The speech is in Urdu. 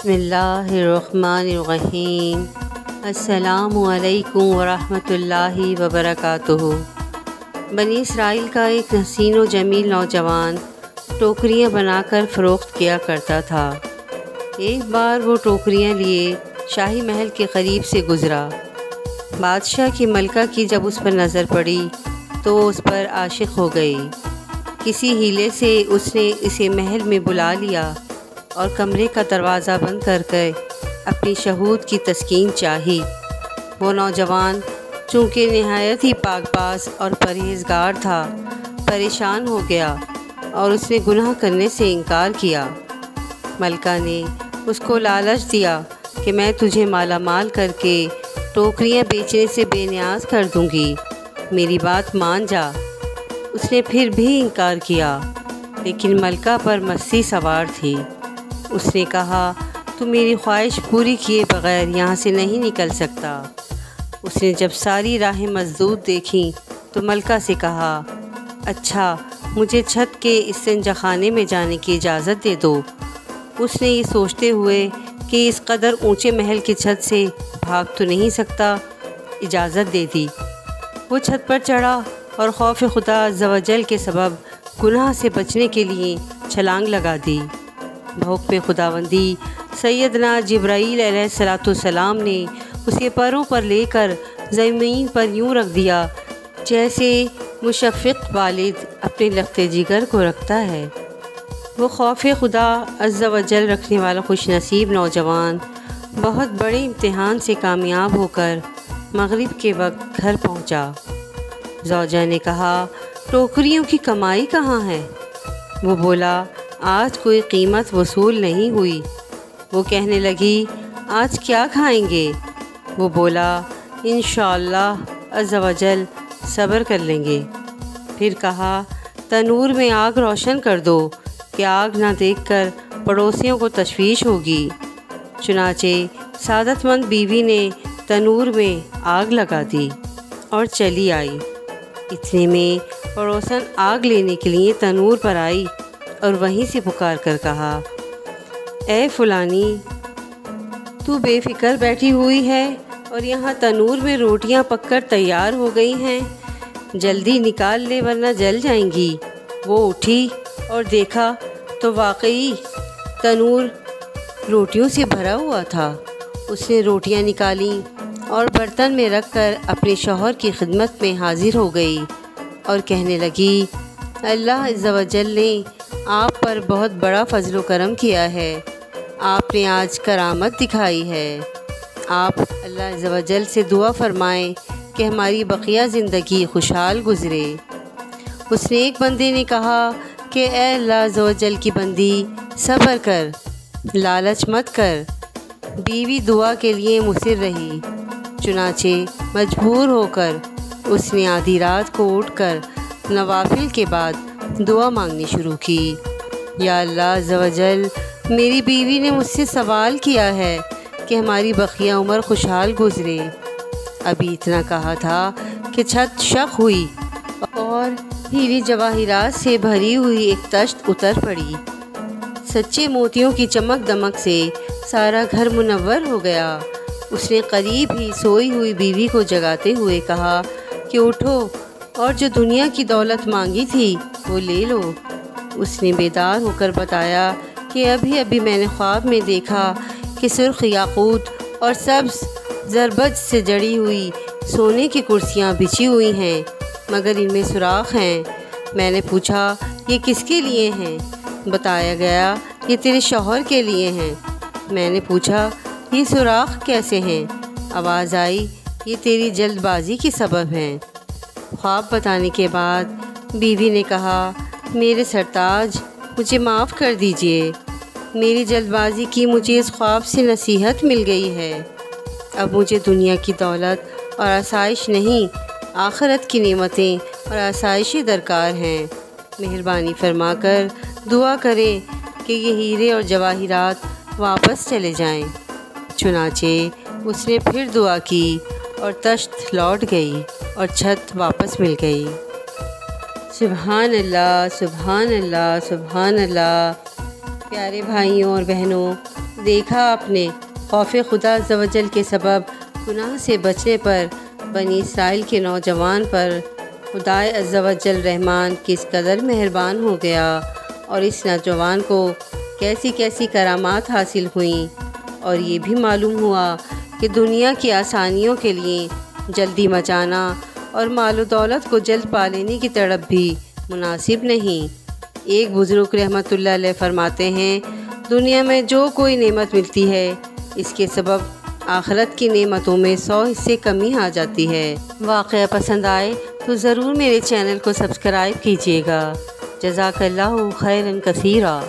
بسم اللہ الرحمن الرحیم۔ السلام علیکم ورحمۃ اللہ وبرکاتہ۔ بنی اسرائیل کا ایک حسین و جمیل نوجوان ٹوکریاں بنا کر فروخت کیا کرتا تھا۔ ایک بار وہ ٹوکریاں لیے شاہی محل کے قریب سے گزرا۔ بادشاہ کی ملکہ کی جب اس پر نظر پڑی تو وہ اس پر عاشق ہو گئی۔ کسی ہیلے سے اس نے اسے محل میں بلا لیا اور کمرے کا دروازہ بند کر کے اپنی شہود کی تسکین چاہی۔ وہ نوجوان چونکہ نہایت ہی پاک باز اور پرہیزگار تھا، پریشان ہو گیا اور اس نے گناہ کرنے سے انکار کیا۔ ملکہ نے اس کو لالچ دیا کہ میں تجھے مالا مال کر کے ٹوکریاں بیچنے سے بے نیاز کر دوں گی، میری بات مان جا۔ اس نے پھر بھی انکار کیا، لیکن ملکہ پر مستی سوار تھی۔ اس نے کہا تو میری خواہش پوری کیے بغیر یہاں سے نہیں نکل سکتا۔ اس نے جب ساری راہیں مسدود دیکھیں تو ملکہ سے کہا اچھا مجھے چھت کے استنجا خانے میں جانے کی اجازت دے دو۔ اس نے یہ سوچتے ہوئے کہ اس قدر اونچے محل کی چھت سے بھاگ تو نہیں سکتا، اجازت دے دی۔ وہ چھت پر چڑھا اور خوف خدا عز و جل کے سبب گناہ سے بچنے کے لیے چھلانگ لگا دی۔ بھوک میں خداوندی سیدنا جبرائیل علیہ السلام نے اسے پروں پر لے کر زمین پر یوں رکھ دیا جیسے مشفق والد اپنے لخت جگر کو رکھتا ہے۔ وہ خوف خدا عز و جل رکھنے والا خوش نصیب نوجوان بہت بڑے امتحان سے کامیاب ہو کر مغرب کے وقت گھر پہنچا۔ زوجہ نے کہا ٹوکریوں کی کمائی کہاں ہے؟ وہ بولا آج کوئی قیمت وصول نہیں ہوئی۔ وہ کہنے لگی آج کیا کھائیں گے؟ وہ بولا انشاءاللہ عز و جل صبر کر لیں گے۔ پھر کہا تنور میں آگ روشن کر دو کہ آگ نہ دیکھ کر پڑوسیوں کو تشویش ہوگی۔ چنانچہ سعادت مند بیوی نے تنور میں آگ لگا دی اور چلی آئی۔ اتنے میں پڑوسن آگ لینے کے لیے تنور پر آئی اور وہیں سے پکار کر کہا اے فلانی، تو بے فکر بیٹھی ہوئی ہے اور یہاں تنور میں روٹیاں پک کر تیار ہو گئی ہیں، جلدی نکال لے ورنہ جل جائیں گی۔ وہ اٹھی اور دیکھا تو واقعی تنور روٹیوں سے بھرا ہوا تھا۔ اس نے روٹیاں نکالیں اور برتن میں رکھ کر اپنے شوہر کی خدمت میں حاضر ہو گئی اور کہنے لگی اللہ عز و جل نے آپ پر بہت بڑا فضل و کرم کیا ہے، آپ نے آج کرامت دکھائی ہے۔ آپ اللہ عز و جل سے دعا فرمائیں کہ ہماری بقیہ زندگی خوشحال گزرے۔ اس نے ایک بندے نے کہا کہ اے اللہ عز و جل کی بندی صبر کر، لالچ مت کر۔ بیوی دعا کے لیے مصر رہی، چنانچہ مجبور ہو کر اس نے آدھی رات کو اٹھ کر نوافل کے بعد دعا مانگنی شروع کی۔ یا اللہ عز و جل، میری بیوی نے مجھ سے سوال کیا ہے کہ ہماری بقیہ عمر خوشحال گزرے۔ ابھی اتنا کہا تھا کہ چھت شق ہوئی اور ہیرے جواہرات سے بھری ہوئی ایک تشت اتر پڑی۔ سچے موتیوں کی چمک دمک سے سارا گھر منور ہو گیا۔ اس نے قریب ہی سوئی ہوئی بیوی کو جگاتے ہوئے کہا کہ اٹھو اور جو دنیا کی دولت مانگی تھی وہ لے لو۔ اس نے بیدار ہو کر بتایا کہ ابھی میں نے خواب میں دیکھا کہ سرخ یاقوت اور سبز زربج سے جڑی ہوئی سونے کی کرسیاں بچھی ہوئی ہیں، مگر ان میں سوراخ ہیں۔ میں نے پوچھا یہ کس کے لیے ہیں؟ بتایا گیا یہ تیرے شوہر کے لیے ہیں۔ میں نے پوچھا یہ سوراخ کیسے ہیں؟ آواز آئی یہ تیری جلد بازی کی سبب ہیں۔ خواب بتانے کے بعد بیوی نے کہا میرے سرتاج مجھے معاف کر دیجئے، میری جلد بازی کی مجھے اس خواب سے نصیحت مل گئی ہے۔ اب مجھے دنیا کی دولت اور آسائش نہیں، آخرت کی نعمتیں اور آسائشیں درکار ہیں۔ مہربانی فرما کر دعا کریں کہ یہ ہیرے اور جواہرات واپس چلے جائیں۔ چنانچہ اس نے پھر دعا کی اور تشت لوٹ گئی اور چھت واپس مل گئی۔ سبحان اللہ، سبحان اللہ، سبحان اللہ۔ پیارے بھائیوں اور بہنوں، دیکھا آپ نے خوف خدا عز و جل کے سبب گناہ سے بچنے پر بنی اسرائیل کے نوجوان پر خدائے عز و جل رحمان کس قدر مہربان ہو گیا، اور اس نوجوان کو کیسی کیسی کرامات حاصل ہوئیں، اور یہ بھی معلوم ہوا کہ دنیا کی آسانیوں کے لیے جلدی مچانا اور مال و دولت کو جلد پا لینے کی تڑپ بھی مناسب نہیں۔ ایک بزرگ رحمۃ اللہ علیہ فرماتے ہیں، دنیا میں جو کوئی نعمت ملتی ہے اس کے سبب آخرت کی نعمتوں میں 100 حصے کمی آ جاتی ہے۔ واقعہ پسند آئے تو ضرور میرے چینل کو سبسکرائب کیجیے گا۔ جزاک اللہ خیرا کثیرا۔